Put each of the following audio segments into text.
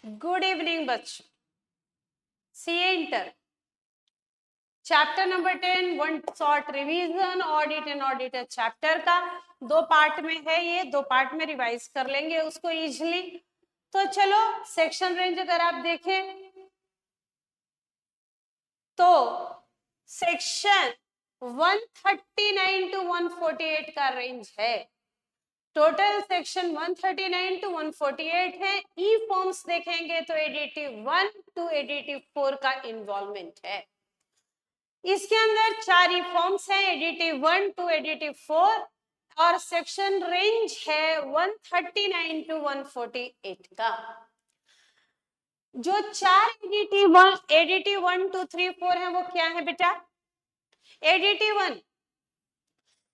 Good evening बच्चों। CA inter chapter number 10 one short revision audit and auditor chapter का 2 part में है। ये 2 पार्ट में रिवाइज कर लेंगे उसको इजिली। तो चलो सेक्शन रेंज अगर आप देखें तो सेक्शन 139 टू 148 का रेंज है। टोटल सेक्शन 139 टू 148 है। ई फॉर्म्स देखेंगे तो एडिटिव 1 टू एडिटिव 4 का इन्वॉल्वमेंट है। इसके अंदर 4 ई फॉर्म्स हैं, एडिटिव 1 टू एडिटिव 4, और सेक्शन रेंज है 139 टू 148 का। जो 4 एडिटिव 1 2 3 4 है वो क्या है बेटा? एडिटिव 1,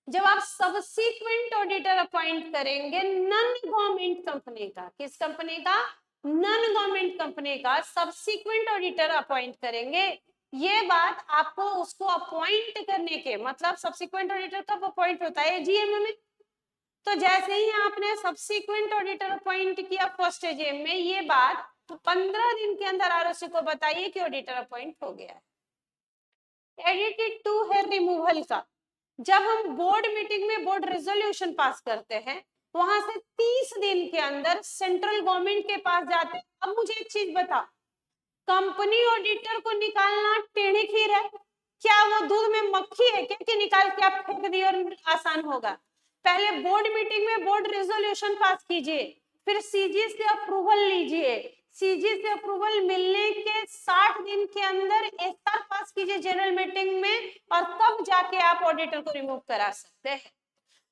जब आप सबसीक्वेंट ऑडिटर अपॉइंट करेंगे नॉन गवर्नमेंट कंपनी का, किस कंपनी का? नॉन गवर्नमेंट कंपनी का सबसीक्वेंट ऑडिटर अपॉइंट करेंगे। ये बात आपको उसको अपॉइंट करने के मतलब सबसीक्वेंट ऑडिटर कब अपॉइंट होता है? एजीएम में। तो जैसे ही आपने सबसीक्वेंट ऑडिटर अपॉइंट किया फर्स्ट एजीएम में, ये बात तो 15 दिन के अंदर आरओसी को बताइए कि ऑडिटर अपॉइंट हो गया है। एडिटेड 2 है रिमूवल का। जब हम बोर्ड मीटिंग में बोर्ड रेजोल्यूशन पास करते हैं, वहां से 30 दिन के अंदर सेंट्रल गवर्नमेंट के पास जाते हैं। अब मुझे एक चीज बता, कंपनी ऑडिटर को निकालना टेढ़ी खीर है क्या? वो दूध में मक्खी है क्या कि निकाल के आप फेंक दिए और आसान होगा? पहले बोर्ड मीटिंग में बोर्ड रेजोल्यूशन पास कीजिए, फिर सीजी से अप्रूवल लीजिए, सीजी से अप्रूवल मिलने के 60 दिन के अंदर एसआर पास कीजिए जनरल मीटिंग में, और तब जाके आप ऑडिटर को रिमूव करा सकते हैं।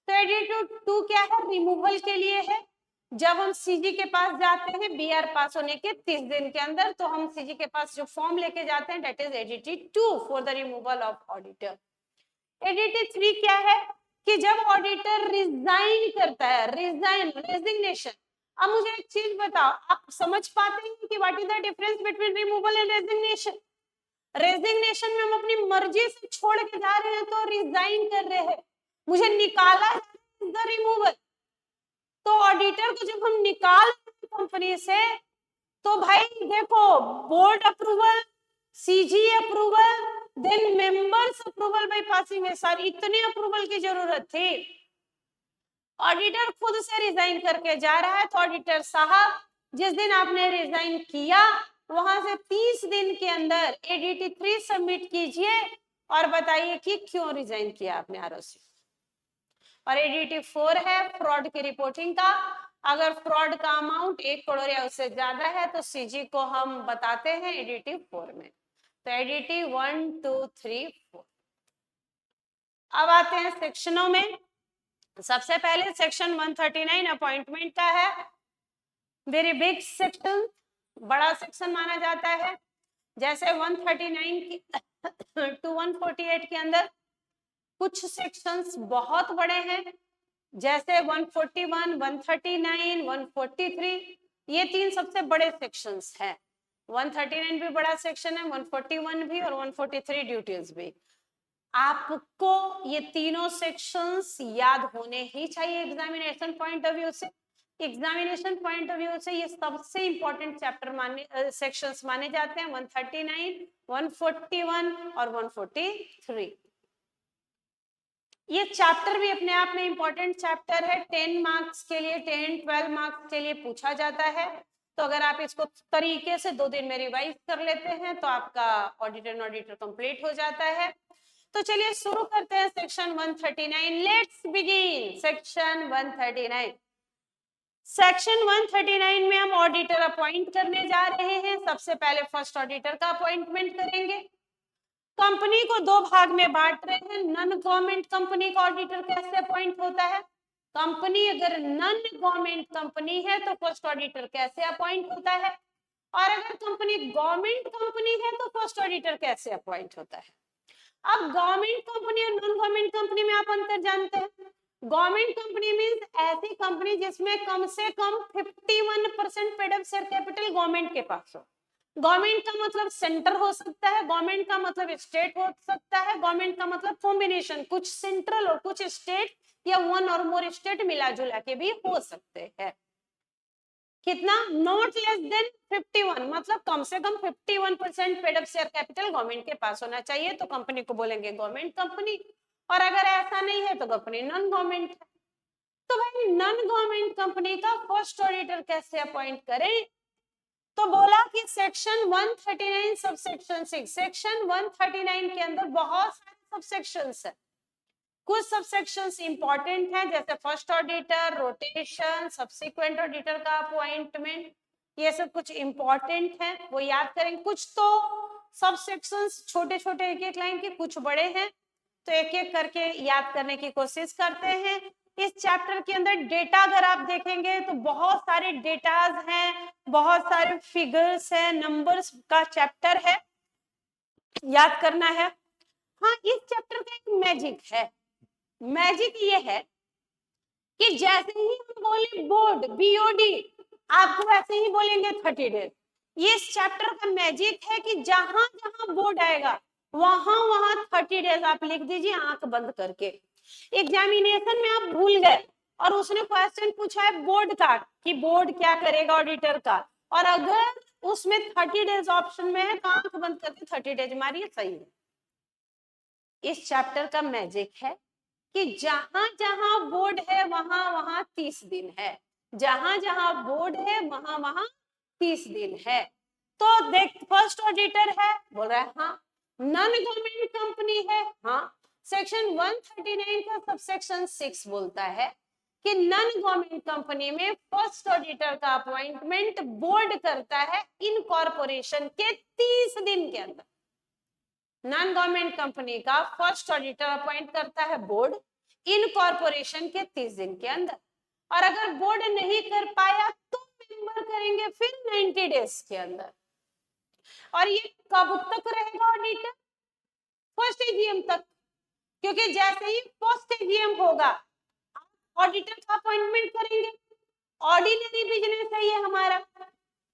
तो एडिटिव 2 क्या है? रिमूवल के लिए है। जब हम सीजी के पास जाते हैं बीआर पास होने के 30 दिन के अंदर, तो हम सीजी के पास जो फॉर्म लेके जाते हैं that is additive 2 for the removal of auditor. Additive 3 क्या है? कि जब ऑडिटर रिजाइन करता है, रेजिग्नेशन। अब मुझे एक चीज बताओ, आप समझ पाते हैं कि what is the difference between removal and resignation? Resignation में हम अपनी मर्जी से छोड़ के जा रहे हैं तो रिजाइन कर रहे हैं, मुझे निकाला द रिमूवल। तो ऑडिटर को जब हम निकाल कंपनी से, तो भाई देखो, board approval, CG approval, then members approval by passing SR, इतने अप्रूवल की जरूरत थी। ऑडिटर खुद से रिजाइन करके जा रहा है। तो ऑडिटर साहब, जिस दिन आपने रिजाइन किया वहां से 30 दिन के अंदर एडीटी 3 सबमिट कीजिए और बताइए कि क्यों रिजाइन किया आपने आरओसी। और एडीटी 4 है फ्रॉड की रिपोर्टिंग का। अगर फ्रॉड का अमाउंट 1 करोड़ या उससे ज्यादा है तो सीजी को हम बताते हैं एडीटी 4 में। तो एडीटी 1 2 3 4। अब आते हैं सेक्शनों में। सबसे पहले सेक्शन 139 अपॉइंटमेंट का है। वेरी बिग सेक्शन, बड़ा सेक्शन माना जाता है। जैसे 139 की टू 148 के अंदर कुछ सेक्शंस बहुत बड़े हैं, जैसे 141, 139, 143, ये 3 सबसे बड़े सेक्शंस हैं। 139 भी बड़ा सेक्शन है, 141 भी और 143 ड्यूटीज भी। आपको ये तीनों सेक्शंस याद होने ही चाहिए एग्जामिनेशन पॉइंट ऑफ व्यू से। एग्जामिनेशन पॉइंट ऑफ व्यू से ये सबसे इंपॉर्टेंट चैप्टर माने सेक्शंस माने जाते हैं। 139, 141 और 143। ये चैप्टर भी अपने आप में इंपॉर्टेंट चैप्टर है। 10 मार्क्स के लिए, 10-12 मार्क्स के लिए पूछा जाता है। तो अगर आप इसको तरीके से 2 दिन में रिवाइज कर लेते हैं तो आपका ऑडिटर कंप्लीट हो जाता है। तो चलिए शुरू करते हैं section 139। Let's begin section 139। Section 139 में हम ऑडिटर अपॉइंट करने जा रहे हैं। सबसे पहले फर्स्ट ऑडिटर का अपॉइंटमेंट करेंगे। कंपनी को 2 भाग में बांट रहे हैं। नॉन गवर्नमेंट कंपनी का ऑडिटर कैसे अपॉइंट होता है? कंपनी अगर नॉन गवर्नमेंट कंपनी है तो फर्स्ट ऑडिटर कैसे अपॉइंट होता है, और अगर कंपनी गवर्नमेंट कंपनी है तो फर्स्ट ऑडिटर कैसे अपॉइंट होता है। अब गवर्नमेंट कंपनी और नॉन गवर्नमेंट कंपनी में आप अंतर जानते हैं। गवर्नमेंट कंपनी मींस ऐसी कंपनी जिसमें कम से कम 51% paid up share capital government के पास हो। गवर्नमेंट का मतलब सेंटर हो सकता है, गवर्नमेंट का मतलब स्टेट हो सकता है, गवर्नमेंट का मतलब कॉम्बिनेशन, कुछ सेंट्रल और कुछ स्टेट या 1 और मोर स्टेट मिला जुला के भी हो सकते हैं। कितना, नॉट लेस देन 51, मतलब कम से कम 51% paid up share capital government के पास होना चाहिए, तो कंपनी को बोलेंगे गवर्नमेंट कंपनी। और अगर ऐसा नहीं है तो कंपनी नॉन गवर्नमेंट है। तो भाई नॉन गवर्नमेंट कंपनी का फर्स्ट ऑडिटर कैसे अपॉइंट करें? तो बोला कि सेक्शन 139 सबसेक्शन 6, सेक्शन 139 के अंदर बहुत सारे सबसेक्शंस है। कुछ सबसेक्शंस इंपॉर्टेंट है, जैसे first auditor, rotation, subsequent auditor का अपॉइंटमेंट, ये सब कुछ इंपॉर्टेंट है, वो याद करेंगे। कुछ तो सबसेक्शंस छोटे छोटे एक एक लाइन के, कुछ बड़े हैं, तो एक एक करके याद करने की कोशिश करते हैं। इस चैप्टर के अंदर डेटा अगर आप देखेंगे तो बहुत सारे डेटाज हैं, बहुत सारे फिगर्स हैं, नंबर्स का चैप्टर है, याद करना है। हाँ, इस चैप्टर का एक मैजिक है, मैजिक ये है कि जैसे ही हम बोले बोर्ड, बीओडी, आपको वैसे ही बोलेंगे 30 डेज। ये इस चैप्टर का मैजिक है कि जहां जहां बोर्ड आएगा वहां वहां 30 डेज आप लिख दीजिए आंख बंद करके। एग्जामिनेशन में आप भूल गए और उसने क्वेश्चन पूछा है बोर्ड का कि बोर्ड क्या करेगा ऑडिटर का, और अगर उसमें 30 डेज ऑप्शन में है तो आंख बंद करके 30 डेज मारिए, सही है। इस चैप्टर का मैजिक है कि जहां जहां बोर्ड है वहां वहां 30 दिन है, जहां जहां बोर्ड है वहां वहां 30 दिन है। तो देख, फर्स्ट ऑडिटर है, बोल रहा है हाँ। नॉन गवर्नमेंट कंपनी है, हाँ। सेक्शन 139 का सबसेक्शन 6 बोलता है कि नॉन गवर्नमेंट कंपनी में फर्स्ट ऑडिटर का अपॉइंटमेंट बोर्ड करता है इनकॉर्पोरेशन के 30 दिन के अंदर। नॉन गवर्नमेंट कंपनी का फर्स्ट ऑडिटर अपॉइंट करता है बोर्ड इनकॉर्पोरेशन के 30 दिन के अंदर, और अगर बोर्ड नहीं कर पाया तो मेंबर करेंगे फिर 90 डेज के अंदर। और ये कब तक रहेगा ऑडिटर? फर्स्ट एजीएम तक, क्योंकि जैसे ही फर्स्ट एजीएम होगा ऑडिटर का अपॉइंटमेंट करेंगे। ऑर्डिनरी बिजनेस है ये हमारा।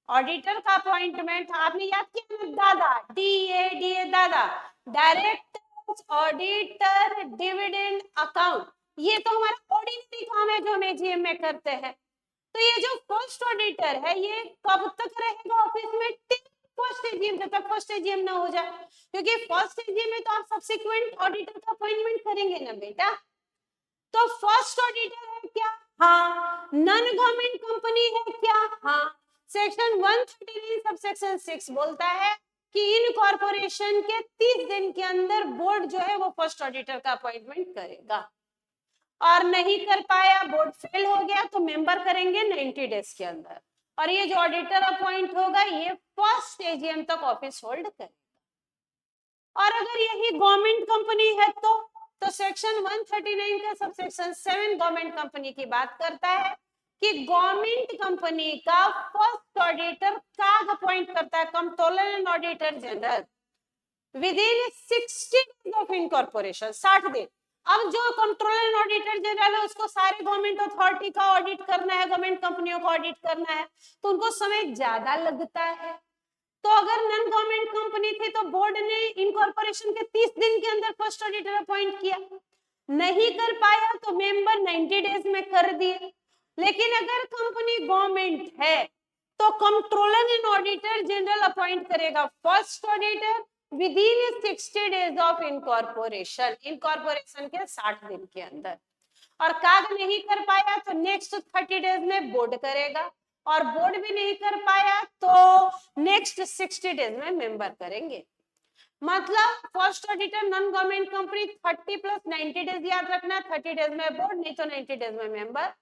ऑडिटर का अपॉइंटमेंट आपने याद किया ना, दादा, DA दादा, डायरेक्टर, ऑडिटर, डिविडेंड अकाउंट, ये तो हमारा ऑर्डिनरी काम है जो हम एजीएम में करते हैं। तो ये जो फर्स्ट ऑडिटर है ये कब तक रहेगा ऑफिस में? फर्स्ट एजीएम, जब तक फर्स्ट एजीएम ना हो जाए, क्योंकि फर्स्ट एजीएम में तो आप सब्सिक्वेंट ऑडिटर का अपॉइंटमेंट करेंगे ना बेटा। तो फर्स्ट ऑडिटर है क्या? हाँ। नॉन गवर्नमेंट कंपनी है क्या? हाँ। सेक्शन 139 सबसेक्शन 6 बोलता है कि इन कॉर्पोरेशन के 30 दिन के अंदर बोर्ड जो है वो फर्स्ट ऑडिटर का अपॉइंटमेंट करेगा, और नहीं कर पाया, बोर्ड फेल हो गया, तो मेंबर करेंगे 90 डेज के अंदर। और ये जो ऑडिटर अपॉइंट होगा ये फर्स्ट एजीएम तक ऑफिस होल्ड करेगा। और अगर यही गवर्नमेंट कंपनी है तो सेक्शन 139 का सबसेक्शन 7 गवर्नमेंट कंपनी की बात करता है कि गवर्नमेंट कंपनी का फर्स्ट ऑडिटर काग अपॉइंट करता है, controller and auditor general, with in 60 days of incorporation, 60 दिन। अब जो कंट्रोलर एंड ऑडिटर जनरल है उसको सारे गवर्नमेंट अथॉरिटी का ऑडिट करना है, गवर्नमेंट कंपनियों का ऑडिट करना है, तो उनको समय ज्यादा लगता है। तो अगर नॉन गवर्नमेंट कंपनी थी तो बोर्ड ने इनकॉर्पोरेशन के 30 दिन के अंदर फर्स्ट ऑडिटर अपॉइंट किया, नहीं कर पाया तो मेंबर 90 डेज में कर दिए। लेकिन अगर कंपनी गवर्नमेंट है तो controller and auditor general appoint करेगा first auditor within 60 days of incorporation, incorporation के 60 दिन के अंदर। और काग नहीं कर पाया तो नेक्स्ट 30 डेज में बोर्ड करेगा, और बोर्ड भी नहीं कर पाया तो नेक्स्ट 60 डेज में मेंबर करेंगे। मतलब first auditor non government company 30 plus 90 days याद रखना, 30 डेज में बोर्ड, नहीं तो 90 डेज में मेंबर।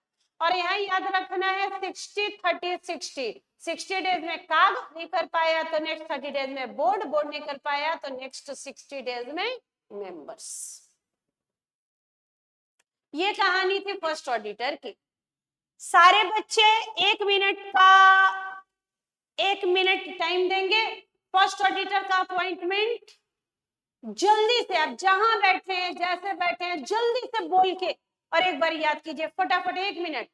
और यहाँ याद रखना है 60 30 60, 60 डेज में काग नहीं कर पाया तो नेक्स्ट 30 डेज में बोर्ड, बोर्ड नहीं कर पाया तो नेक्स्ट 60 डेज में मेंबर्स। ये कहानी थी फर्स्ट ऑडिटर की। सारे बच्चे 1 मिनट का 1 मिनट टाइम देंगे, फर्स्ट ऑडिटर का अपॉइंटमेंट जल्दी से, आप जहां बैठे हैं जैसे बैठे हैं जल्दी से बोल के और एक बार याद कीजिए फटाफट, 1 मिनट।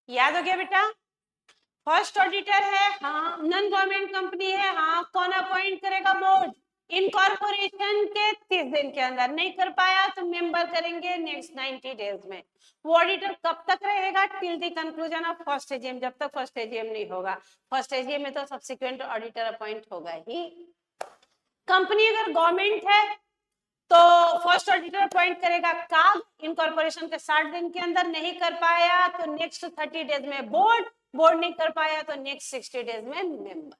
याद हो गया बेटा? फर्स्ट ऑडिटर है, हाँ। नॉन गवर्नमेंट कंपनी है, हाँ। कौन अपॉइंट करेगा? बोर्ड। इनकॉर्पोरेशन के 30 दिन के अंदर नहीं कर पाया तो मेंबर करेंगे नेक्स्ट 90 डेज में। वो ऑडिटर कब तक रहेगा? Till the conclusion of first AGM, जब तक फर्स्ट एजीएम नहीं होगा। फर्स्ट एजीएम में तो सब्सिक्वेंट ऑडिटर अपॉइंट होगा ही। कंपनी अगर गवर्नमेंट है तो फर्स्ट ऑडिटर अपॉइंट करेगा काग, इनकॉर्पोरेशन के 60 दिन के अंदर नहीं कर पाया तो नेक्स्ट 30 डेज में बोर्ड, बोर्ड नहीं कर पाया तो नेक्स्ट 60 डेज में मेंबर।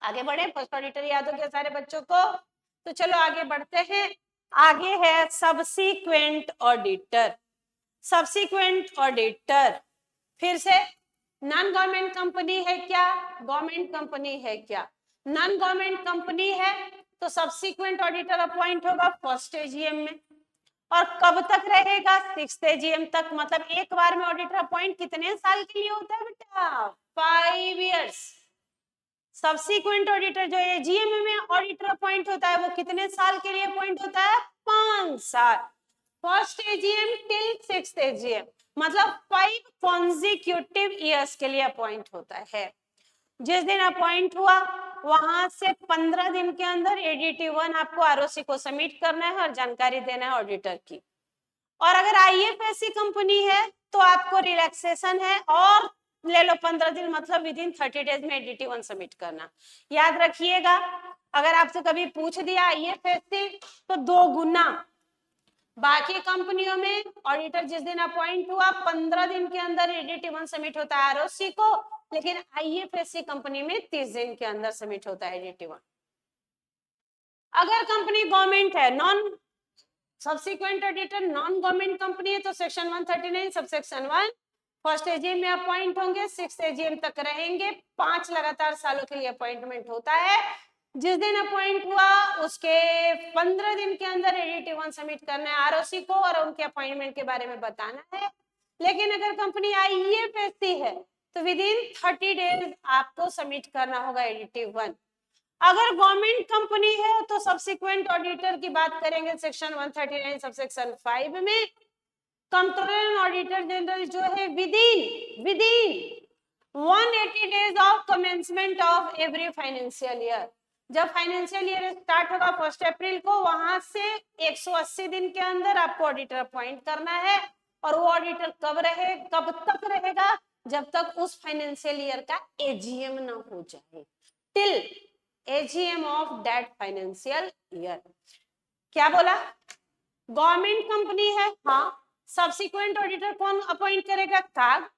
आगे बढ़े, फर्स्ट ऑडिटर याद हो गया सारे बच्चों को? तो चलो आगे बढ़ते हैं। आगे है सब्सीक्वेंट ऑडिटर। सब्सीक्वेंट ऑडिटर फिर से नॉन गवर्नमेंट कंपनी है क्या? गवर्नमेंट कंपनी है क्या? नॉन गवर्नमेंट कंपनी है तो सब्सीक्वेंट ऑडिटर अपॉइंट होगा फर्स्ट एजीएम में। और कब तक रहेगा? 6th एजीएम तक। मतलब एक बार में ऑडिटर अपॉइंट कितने साल के लिए होता है बेटा? 5 इयर्स। सब्सीक्वेंट ऑडिटर जो एजीएम में ऑडिटर अपॉइंट होता है वो कितने साल के लिए अपॉइंट होता है? 5 साल। First AGM till 6th AGM, मतलब 5 कॉन्जिक्यूटिव ईयर्स के लिए अपॉइंट होता है। जिस दिन अपॉइंट हुआ वहां से 15 दिन के अंदर एडीटी 1 आपको आरओसी को सबमिट करना है और जानकारी देना है ऑडिटर की। और अगर आईएफएससी कंपनी है तो आपको रिलैक्सेशन है और ले लो 15 दिन, मतलब विद इन 30 डेज में एडीटी 1 सबमिट करना। याद रखिएगा, अगर आपसे कभी पूछ दिया आईएफएससी तो 2 गुना। बाकी कंपनियों में ऑडिटर जिस दिन अपॉइंट हुआ 15 दिन के अंदर एडीटी 1 सबमिट होता है आरओसी को, लेकिन आईएफएससी कंपनी में 30 दिन के अंदर सबमिट होता है एडीटी 1। अगर कंपनी गवर्नमेंट है, non subsequent auditor non government company है तो सेक्शन 139 सबसेक्शन 1 फर्स्ट एजीएम में अपॉइंट होंगे, 6th एजीएम तक रहेंगे। 5 लगातार सालों के लिए अपॉइंटमेंट होता है। जिस दिन अपॉइंट हुआ उसके 15 दिन के अंदर एडीटी 1 सबमिट करना है आरओसी को और उनके अपॉइंटमेंट के बारे में बताना है। लेकिन अगर कंपनी आईएफएससी है तो विद इन 30 डेज आपको सबमिट करना होगा एडीटी 1। अगर गवर्नमेंट कंपनी है तो सब्सिक्वेंट ऑडिटर की बात करेंगे सेक्शन 139 सबसेक्शन 5 में। कंट्रोलर ऑडिटर जनरल जो है with in 180 days of commencement of every financial year. जब फाइनेंशियल ईयर स्टार्ट होगा 1 अप्रैल को, वहां से 180 दिन के अंदर आपको ऑडिटर अपॉइंट करना है। और वो ऑडिटर कब तक रहेगा? जब तक उस फाइनेंशियल ईयर का एजीएम ना हो जाए, till AGM of that financial year. क्या बोला? गवर्नमेंट कंपनी है, हाँ। सब्सिक्वेंट ऑडिटर कौन अपॉइंट करेगा? काग।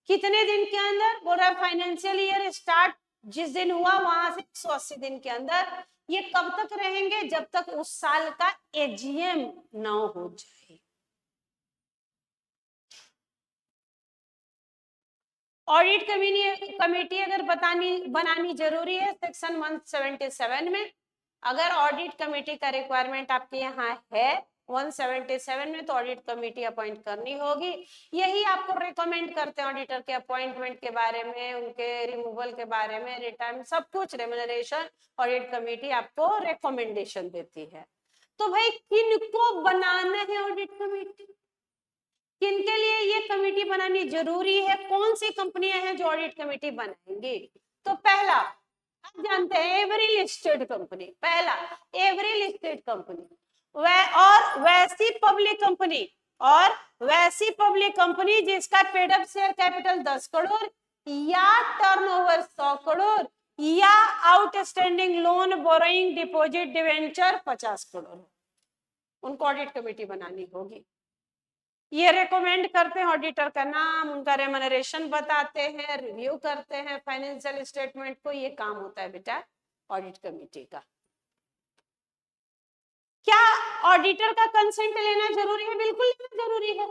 कितने दिन के अंदर? बोल रहा है फाइनेंशियल ईयर स्टार्ट जिस दिन हुआ वहां से 180 दिन के अंदर। ये कब तक रहेंगे? जब तक उस साल का एजीएम ना हो जाए। ऑडिट कमेटी अगर बनानी जरूरी है सेक्शन 177 में। अगर ऑडिट कमेटी का रिक्वायरमेंट आपके यहाँ है 177 में तो ऑडिट कमेटी अपॉइंट करनी होगी। यही आपको रिकमेंड करते हैं ऑडिटर के अपॉइंटमेंट के बारे में, उनके रिमूवल के बारे में, रिटायरमेंट, सब कुछ रेम्युनरेशन ऑडिट कमेटी आपको रिकमेंडेशन देती है। तो भाई किनको बनाना है ऑडिट कमेटी? किनके लिए ये कमेटी बनानी जरूरी है? कौन सी कंपनियां हैं जो ऑडिट कमेटी बनाएंगी? तो पहला आप जानते हैं एवरी लिस्टेड कंपनी, पहला एवरी लिस्टेड कंपनी और वैसी पब्लिक कंपनी, और वैसी पब्लिक कंपनी जिसका paid up share capital 10 crore या टर्नओवर 100 करोड़ या outstanding loan borrowing deposit debenture 50 crore, उनको ऑडिट कमेटी बनानी होगी। ये रेकमेंड करते हैं, ऑडिटर का नाम, उनका रेम्युनरेशन बताते हैं, रिव्यू करते हैं फाइनेंशियल स्टेटमेंट को। ये काम होता है बेटा ऑडिट कमेटी का। क्या ऑडिटर का कंसेंट लेना जरूरी है? बिल्कुल लेना जरूरी है।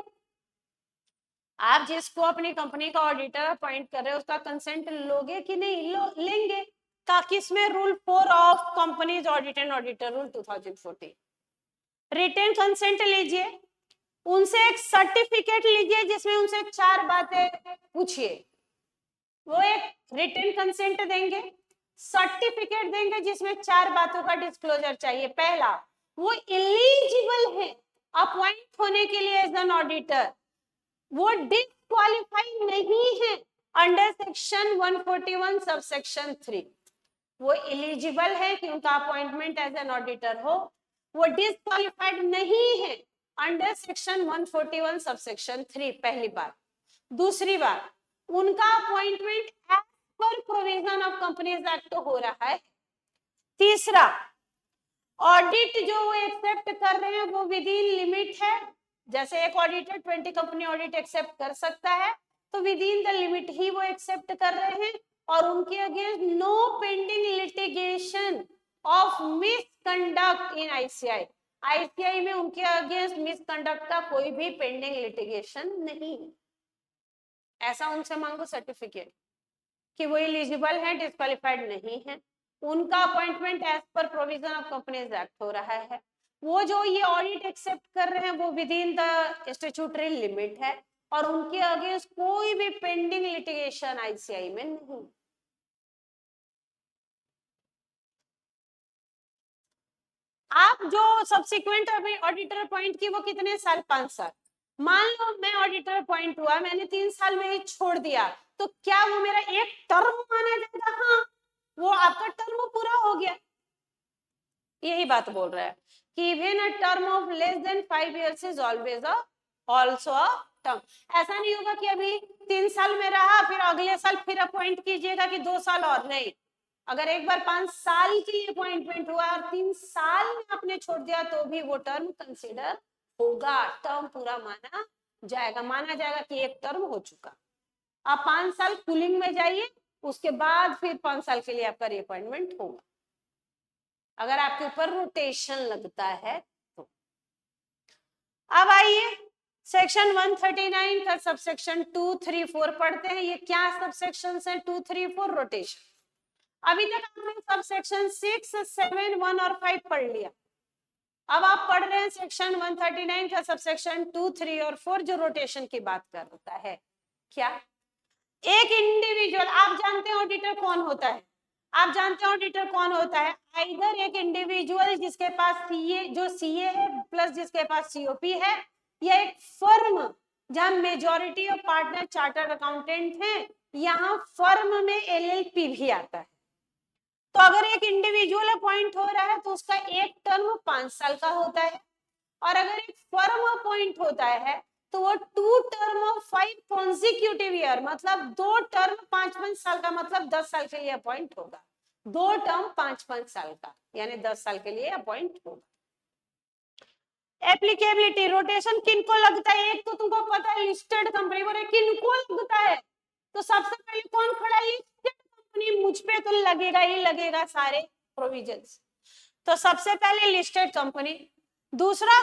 आप जिसको अपनी कंपनी का ऑडिटर अपॉइंट कर रहे हो उसका कंसेंट लोगे कि नहीं? लेंगे। किसमें? Rule 4 of companies audit and auditor rule 2014। Written consent लीजिए, उनसे एक सर्टिफिकेट लीजिए जिसमें उनसे 4 बातें पूछिए। वो एक रिटन कंसेंट देंगे, सर्टिफिकेट देंगे जिसमें 4 बातों का डिस्क्लोजर चाहिए। पहला, वो एलिजिबल है अपॉइंट होने के लिए एज एन ऑडिटर, वो डिस्क्वालीफाई नहीं है अंडर सेक्शन 141 सब सेक्शन 3, वो एलिजिबल है कि उनका अपॉइंटमेंट एज एन ऑडिटर हो, वो डिस्क्वालीफाइड नहीं है अंडर सेक्शन 141 सब सेक्शन 3, पहली बात। दूसरी बात, उनका appointment as per provision of companies act हो रहा है। तीसरा, ऑडिट जो वो एक्सेप्ट कर रहे हैं वो विद इन लिमिट है, जैसे एक ऑडिटर 20 कंपनी ऑडिट एक्सेप्ट कर सकता है, तो विद इन द लिमिट ही वो एक्सेप्ट कर रहे हैं, और उनके against no pending litigation of misconduct in ICI, ICI में उनके अगेंस्ट मिसकंडक्ट का कोई भी पेंडिंग लिटिगेशन नहीं। ऐसा उनसे मांगो सर्टिफिकेट कि वो एलिजिबल है, डिस्क्वालिफाइड नहीं है, उनका appointment as per provision of companies act हो रहा है, वो जो ये ऑडिट एक्सेप्ट कर रहे हैं वो with in the statutory limit है, और उनके अगेंस्ट कोई भी पेंडिंग लिटिगेशन आईसीआई में नहीं। आप जो सब्सिक्वेंट ऑडिटर अपॉइंट की वो कितने साल, 5 साल। मान लो मैं ऑडिटर अपॉइंट हुआ, मैंने 3 साल में ही छोड़ दिया, तो क्या वो मेरा एक टर्म माना जाएगा? हाँ, वो आपका टर्म पूरा हो गया। यही बात बोल रहा है कि even a term of less than 5 years is always also a term. ऐसा नहीं होगा कि अभी 3 साल में रहा फिर अगले साल फिर अपॉइंट कीजिएगा कि 2 साल और, नहीं। अगर एक बार 5 साल की अपॉइंटमेंट हुआ और 3 साल में आपने छोड़ दिया तो भी वो टर्म कंसीडर होगा, टर्म पूरा माना जाएगा, माना जाएगा कि एक टर्म हो चुका। आप 5 साल कूलिंग में जाइए, उसके बाद फिर 5 साल के लिए आपका रीअपॉइंटमेंट होगा, अगर आपके ऊपर रोटेशन लगता है तो। अब आइए सेक्शन 139 का सबसेक्शन 2, 3, 4 पढ़ते हैं। ये क्या सबसेक्शन है? 2, 3, 4 रोटेशन। अभी तक आपने सबसेक्शन 6, 7, 1 और 5 पढ़ लिया। अब आप पढ़ रहे हैं सेक्शन 139 का सबसेक्शन 2, 3 और 4 जो रोटेशन की बात करता है। क्या एक इंडिविजुअल, आप जानते हैं ऑडिटर कौन होता है? आप जानते हैं ऑडिटर कौन होता है? आइदर एक इंडिविजुअल जिसके पास सीए, जो सीए है प्लस जिसके पास सीओपी है, या एक फर्म जहां majority of partner chartered accountant हैं, यहाँ फर्म में एलएलपी भी आता है। तो अगर एक इंडिविजुअल अपॉइंट हो रहा है तो उसका एक टर्म 5 साल का होता है, और अगर एक फर्म अपॉइंट होता है तो वो 2 टर्म ऑफ 5 कॉन्सिक्यूटिव ईयर, मतलब 2 टर्म 5-5 साल का, मतलब 10 साल के लिए अपॉइंट होगा। 2 टर्म 5-5 साल का, यानी 10 साल के लिए अपॉइंट होगा। एप्लीकेबिलिटी, रोटेशन किनको लगता है? एक तो तुमको पता है लिस्टेड कंपनी, बोले किनको लगता है? तो सबसे पहले कौन खड़ा है? Listed company. मुझ पे तो लगेगा ही लगेगा सारे प्रोविजंस। तो सबसे पहले लिस्टेड कंपनी, दूसरा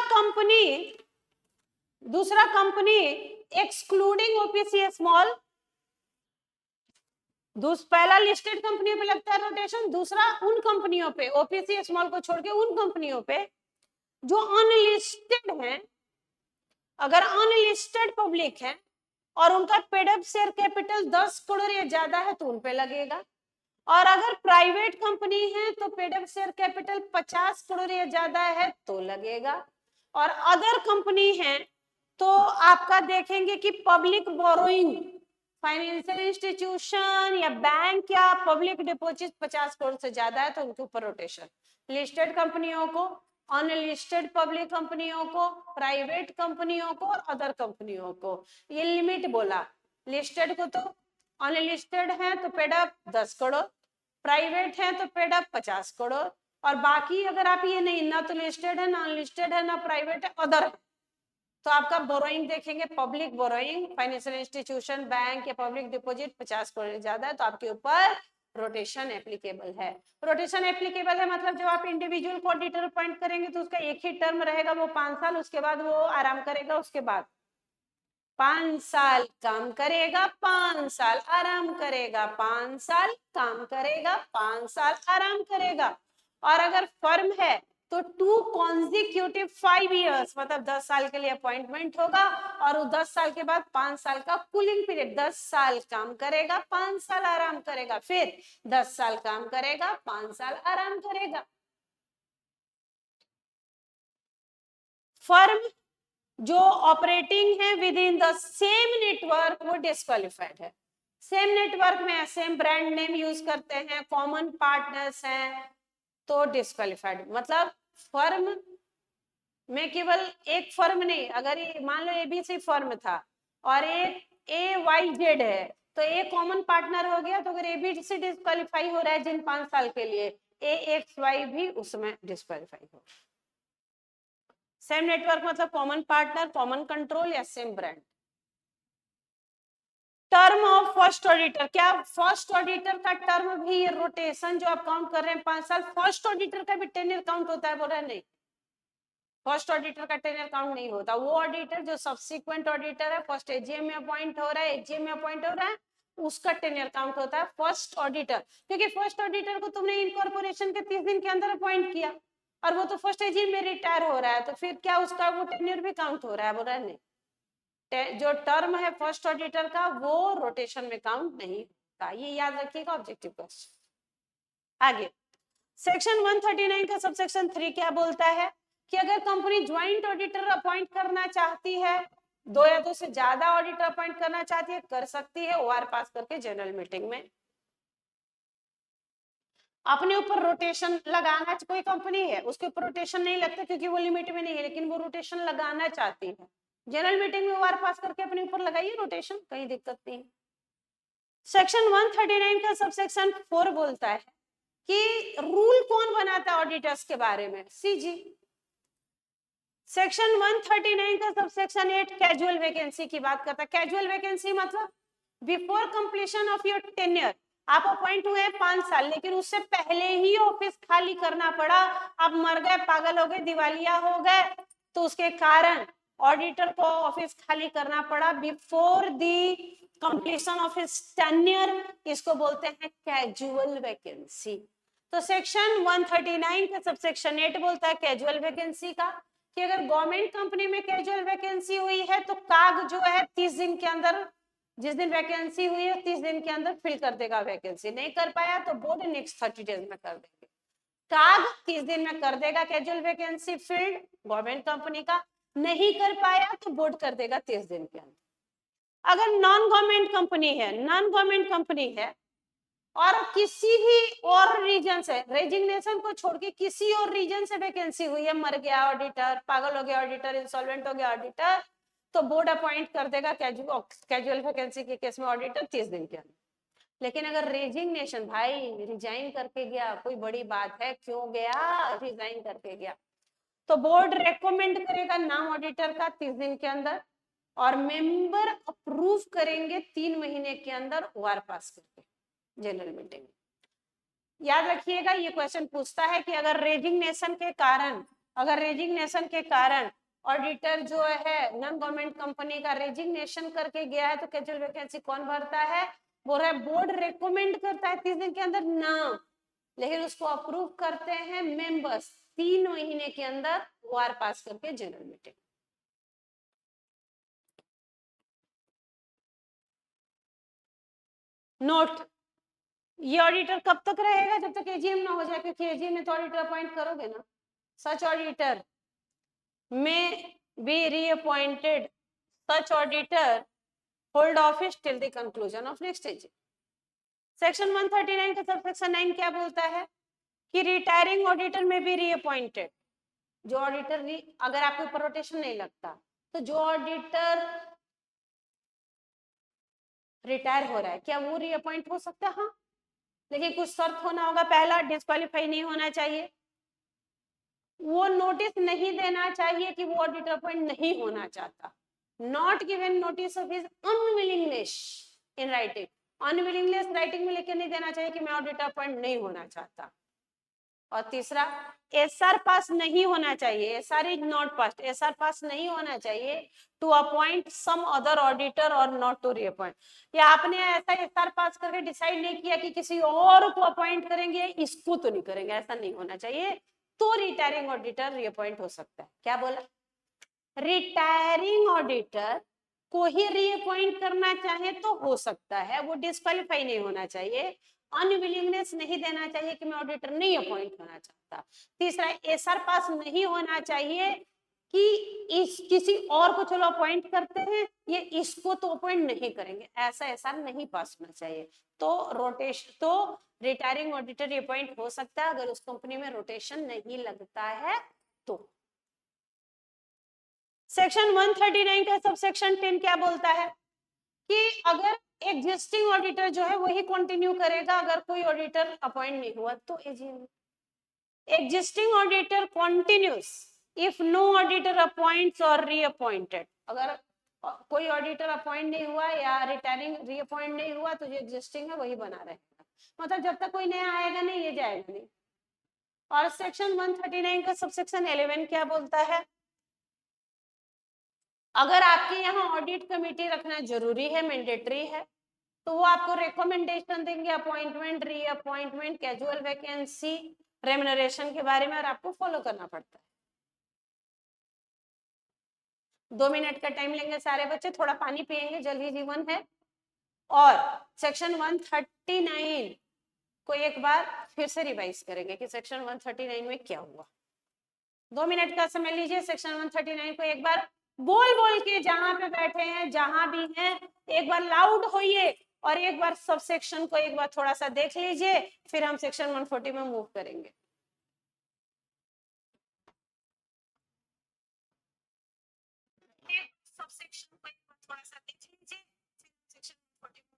कंपनी एक्सक्लूडिंग ओपीसी स्मॉल, पहला लिस्टेड कंपनियों पे लगता है रोटेशन, दूसरा उन कंपनियों पे, ओपीसी स्मॉल को छोड़ के उन कंपनियों पे जो अनलिस्टेड हैं। अगर अनलिस्टेड पब्लिक है और उनका paid up share capital 10 crore या ज्यादा है तो उन पे लगेगा, और अगर प्राइवेट कंपनी है तो paid up share capital 50 crore या ज्यादा है तो लगेगा, और अदर कंपनी है तो आपका देखेंगे कि पब्लिक बोरोइंग, फाइनेंशियल इंस्टीट्यूशन या बैंक या पब्लिक डिपॉजिट 50 करोड़ से ज्यादा है तो उनके ऊपर रोटेशन। लिस्टेड कंपनियों को, अनलिस्टेड पब्लिक कंपनियों को, प्राइवेट कंपनियों को और अदर कंपनियों को, ये लिमिट बोला। लिस्टेड को तो, अनलिस्टेड है तो पेड अप 10 करोड़, प्राइवेट है तो पेड अप 50 करोड़, और बाकी अगर आप ये नहीं, ना तो लिस्टेड है, ना अनलिस्टेड है, ना प्राइवेट है, अदर है, तो आपका बोरोइंग देखेंगे, public borrowing, financial institution, bank या पब्लिक डिपॉजिट 50 करोड़ ज्यादा है तो आपके ऊपर रोटेशन एप्लीकेबल है। रोटेशन एप्लीकेबल है मतलब जब आप इंडिविजुअल को ऑडिटर अपॉइंट करेंगे तो उसका एक ही टर्म रहेगा, वो 5 साल, उसके बाद वो आराम करेगा, उसके बाद 5 साल काम करेगा, 5 साल आराम करेगा, 5 साल काम करेगा, 5 साल आराम करेगा। और अगर फर्म है तो 2 कॉन्जिक्यूटिव 5 इयर्स, मतलब 10 साल के लिए अपॉइंटमेंट होगा, और वो 10 साल के बाद 5 साल का कूलिंग पीरियड, 10 साल काम करेगा, 5 साल आराम करेगा, फिर 10 साल काम करेगा, 5 साल आराम करेगा। फर्म जो ऑपरेटिंग है with in the same network वो डिस्क्वालिफाइड है। सेम नेटवर्क में सेम ब्रांड नेम यूज करते हैं, कॉमन पार्टनर्स हैं, तो डिस्क्वालिफाइड। मतलब फर्म में केवल एक फर्म नहीं, अगर ये मान लो एबीसी फर्म था और एक AYZ है, तो ए कॉमन पार्टनर हो गया, तो अगर एबीसी डिस्क्वालीफाई हो रहा है जिन 5 साल के लिए, AXY भी उसमें डिस्क्वालीफाई हो। सेम नेटवर्क मतलब कॉमन पार्टनर, कॉमन कंट्रोल या same brand. Term of first auditor, क्या फर्स्ट ऑडिटर का टर्म भी रोटेशन जो आप काउंट कर रहे हैं 5 साल, फर्स्ट ऑडिटर का भी टेन्योर काउंट होता है? बोल रहे हैं नहीं, फर्स्ट ऑडिटर का टेन्योर काउंट नहीं होता। वो ऑडिटर जो सब्सिक्वेंट ऑडिटर है, फर्स्ट एजीएम में अपॉइंट हो रहा है, एजीएम में अपॉइंट हो रहा है, उसका टेन्योर काउंट होता है फर्स्ट ऑडिटर। क्योंकि फर्स्ट ऑडिटर को तुमने इनकॉर्पोरेशन के 30 दिन के अंदर अपॉइंट किया और वो तो फर्स्ट एजीएम में रिटायर हो रहा है, तो फिर क्या उसका वो टेन्योर भी काउंट हो रहा है? बोल रहा है नहीं, जो टर्म है फर्स्ट ऑडिटर का वो रोटेशन में काउंट नहीं होता। ये याद रखिएगा ऑब्जेक्टिव क्वेश्चन। आगे सेक्शन 139 का सबसेक्शन 3 क्या बोलता है कि अगर कंपनी ज्वाइंट ऑडिटर अपॉइंट करना चाहती है, 2 या 2 से ज्यादा ऑडिटर अपॉइंट करना चाहती है, कर सकती है ओआर पास करके जनरल मीटिंग में। अपने ऊपर रोटेशन लगाना, कोई कंपनी है उसके ऊपर रोटेशन नहीं लगता क्योंकि वो लिमिट में नहीं है, लेकिन वो रोटेशन लगाना चाहती है, जनरल मीटिंग में ओआर पास करके अपने ऊपर लगाइए रोटेशन, कहीं दिक्कत नहीं। सेक्शन 139 का सबसेक्शन 4 बोलता है कि रूल कौन बनाता है ऑडिटर्स के बारे में? सीजी। सेक्शन 139 का सबसेक्शन 8 कैजुअल वैकेंसी की बात करता है। कैजुअल वैकेंसी मतलब before completion of your tenure, आप अपॉइंट हुए 5 साल, लेकिन उससे पहले ही ऑफिस खाली करना पड़ा, आप मर गए, पागल हो गए, दिवालिया हो गए, तो उसके कारण ऑडिटर को ऑफिस खाली करना पड़ा before the completion of his tenure, इसको बोलते हैं कैजुअल वैकेंसी। तो सेक्शन 139 का सबसेक्शन 8 बोलता है कैजुअल वैकेंसी का कि अगर गवर्नमेंट कंपनी में कैजुअल वैकेंसी हुई है तो काग जो है 30 दिन के अंदर, जिस दिन वैकेंसी हुई है 30 दिन के अंदर फिल कर देगा वैकेंसी, नहीं कर पाया तो बोर्ड नेक्स्ट 30 डेज में कर देंगे। काग 30 दिन में कर देगा casual vacancy field government company का, नहीं कर पाया तो बोर्ड कर देगा 30 दिन के अंदर। अगर नॉन गवर्नमेंट कंपनी है, नॉन गवर्नमेंट कंपनी है और किसी भी और रीजन से, रेजिग्नेशन को छोड़ के किसी और रीजन से वैकेंसी हुई है, मर गया ऑडिटर, पागल हो गया ऑडिटर, इंसॉल्वेंट हो गया ऑडिटर, तो बोर्ड अपॉइंट कर देगा कैजुअल वैकेंसी के केस में ऑडिटर 30 दिन के अंदर। लेकिन अगर रेजिग्नेशन, भाई रिजाइन करके गया, कोई बड़ी बात है, क्यों गया, रिजाइन करके गया, तो बोर्ड रेकमेंड करेगा नाम ऑडिटर का 30 दिन के अंदर और मेंबर अप्रूव करेंगे 3 महीने के अंदर ओआर पास करके जनरल मीटिंग। याद रखिएगा ये क्वेश्चन पूछता है कि अगर रेजिग्नेशन के कारण ऑडिटर जो है नॉन गवर्नमेंट कंपनी का रेजिग्नेशन करके गया है तो कैजुअल वैकेंसी कौन भरता है? बोल रहा है बोर्ड रेकमेंड करता है 30 दिन के अंदर ना, लेकिन उसको अप्रूव करते हैं मेंबर्स 3 महीने के अंदर ओआर पास करके जनरल मीटिंग। नोट, ये ऑडिटर कब तक रहेगा? जब तक एजीएम ना हो जाए, क्योंकि एजीएम में तो ऑडिटर अपॉइंट करोगे ना। सच auditor may be reappointed, such auditor hold office till the conclusion of next AGM. Section 139 का सबसेक्शन 9 क्या बोलता है कि रिटायरिंग ऑडिटर में भी रीअपॉइंटेड, जो ऑडिटर अगर आपके ऊपर रोटेशन नहीं लगता तो जो ऑडिटर रिटायर हो रहा है क्या वो रीअपॉइंट हो सकता है? हाँ, लेकिन कुछ शर्त होना होगा। पहला, डिस्क्वालीफाई नहीं होना चाहिए, वो नोटिस नहीं देना चाहिए कि वो ऑडिटर अपॉइंट नहीं होना चाहता, not given notice of his unwillingness in writing, unwillingness writing में लेके नहीं देना चाहिए कि मैं ऑडिटर अपॉइंट नहीं होना चाहता। और तीसरा, एसआर पास नहीं होना चाहिए, SR is not pass, SR pass नहीं होना चाहिए to appoint some other auditor और नॉट टू रीअपॉइंट, या आपने ऐसा एसआर पास करके डिसाइड नहीं किया कि किसी और को अपॉइंट करेंगे, इसको तो नहीं करेंगे, ऐसा नहीं होना चाहिए, तो रिटायरिंग ऑडिटर रीअपॉइंट हो सकता है। क्या बोला? रिटायरिंग ऑडिटर को ही रीअपॉइंट करना चाहे तो हो सकता है, वो डिस्क्वालीफाई नहीं होना चाहिए, अनविलिंगनेस नहीं देना चाहिए कि मैं ऑडिटर नहीं अपॉइंट करना चाहता। तीसरा, एसआर पास नहीं होना चाहिए कि इस किसी और को चलो अपॉइंट करते हैं, ये इसको तो अपॉइंट नहीं करेंगे, ऐसा नहीं पास होना चाहिए। तो रोटेशन, तो रिटायरिंग ऑडिटर अपॉइंट हो सकता है अगर उस कंपनी में रोटेशन नहीं लगता है तो। सेक्शन 139 का सबसेक्शन 10 क्या बोलता है कि अगर एग्जिस्टिंग ऑडिटर जो है वही कंटिन्यू करेगा, अगर कोई ऑडिटर अपॉइंट नहीं हुआ तो AGM. existing auditor continues if no auditor appoints or reappointed, अगर कोई ऑडिटर अपॉइंट नहीं हुआ या रिटायरिंग रीअपॉइंट नहीं हुआ तो जो एग्जिस्टिंग है वही बना रहेगा, मतलब जब तक कोई नया आएगा नहीं ये जाएगा नहीं। और सेक्शन 139 का सबसेक्शन 11 क्या बोलता है, अगर आपके यहाँ ऑडिट कमेटी रखना जरूरी है, मैंडेटरी है, तो वो आपको रिकमेंडेशन देंगे appointment, reappointment, casual vacancy, remuneration के बारे में, और आपको फॉलो करना पड़ता है। 2 मिनट का टाइम लेंगे सारे बच्चे, थोड़ा पानी पिएंगे, जल ही जीवन है। और सेक्शन 139 को एक बार फिर से रिवाइज करेंगे कि सेक्शन 139 में क्या हुआ। 2 मिनट का समय लीजिए, सेक्शन 139 को एक बार बोल बोल के, जहां पे बैठे हैं जहां भी हैं एक बार लाउड होइए, और एक बार सब सेक्शन को एक बार थोड़ा सा देख लीजिए, फिर हम सेक्शन 140 में मूव करेंगे। सब सेक्शन को एक बार थोड़ा सा देख लीजिए, फिर सेक्शन 140 में।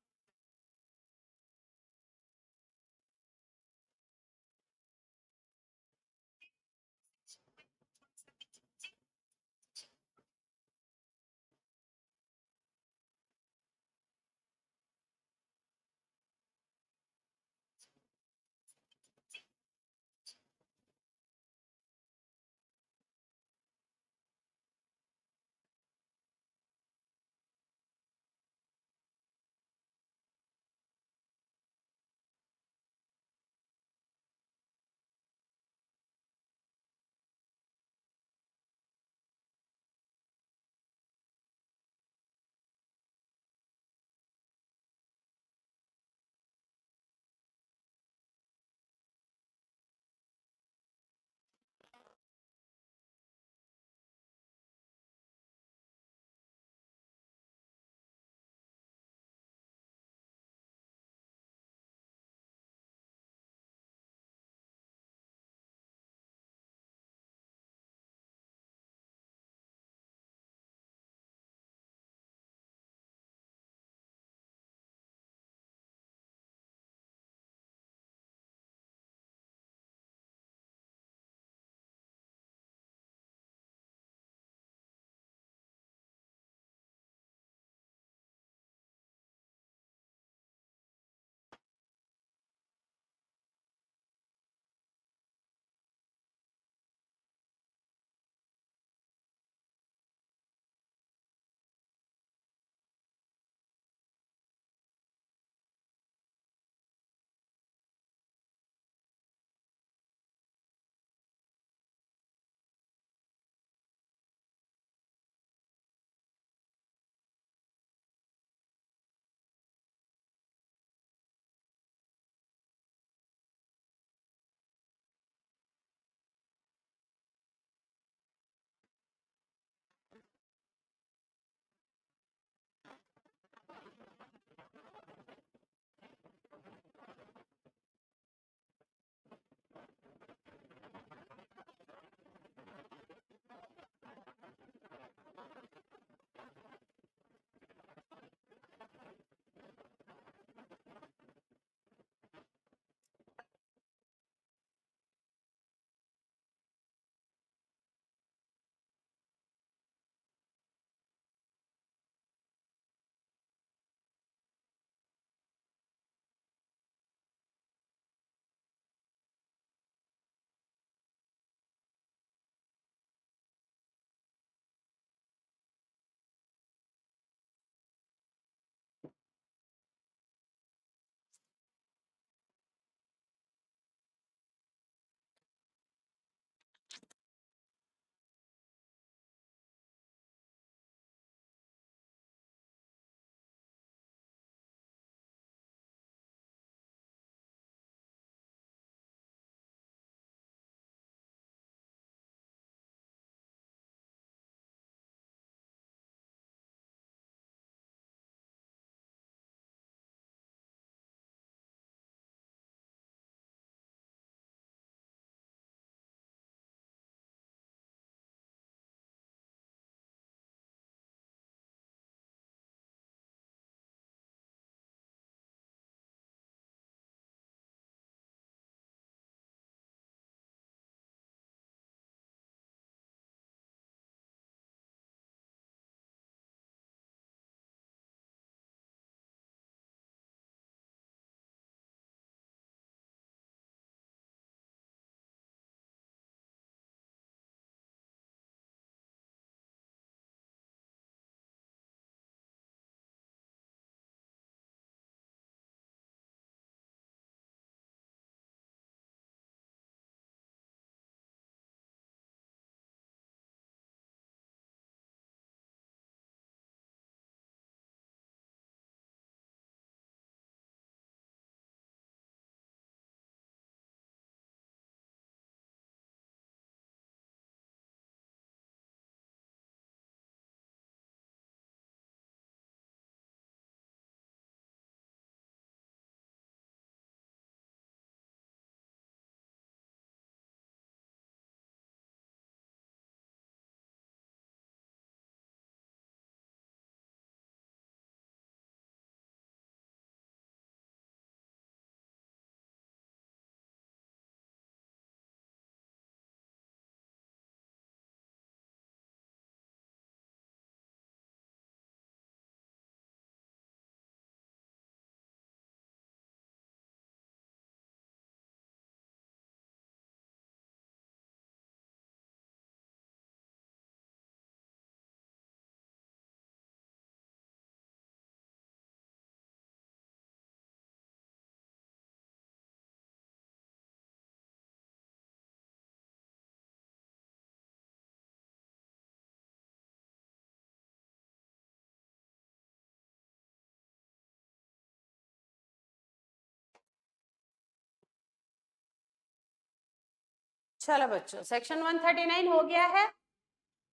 चलो बच्चों, सेक्शन 139 हो गया है,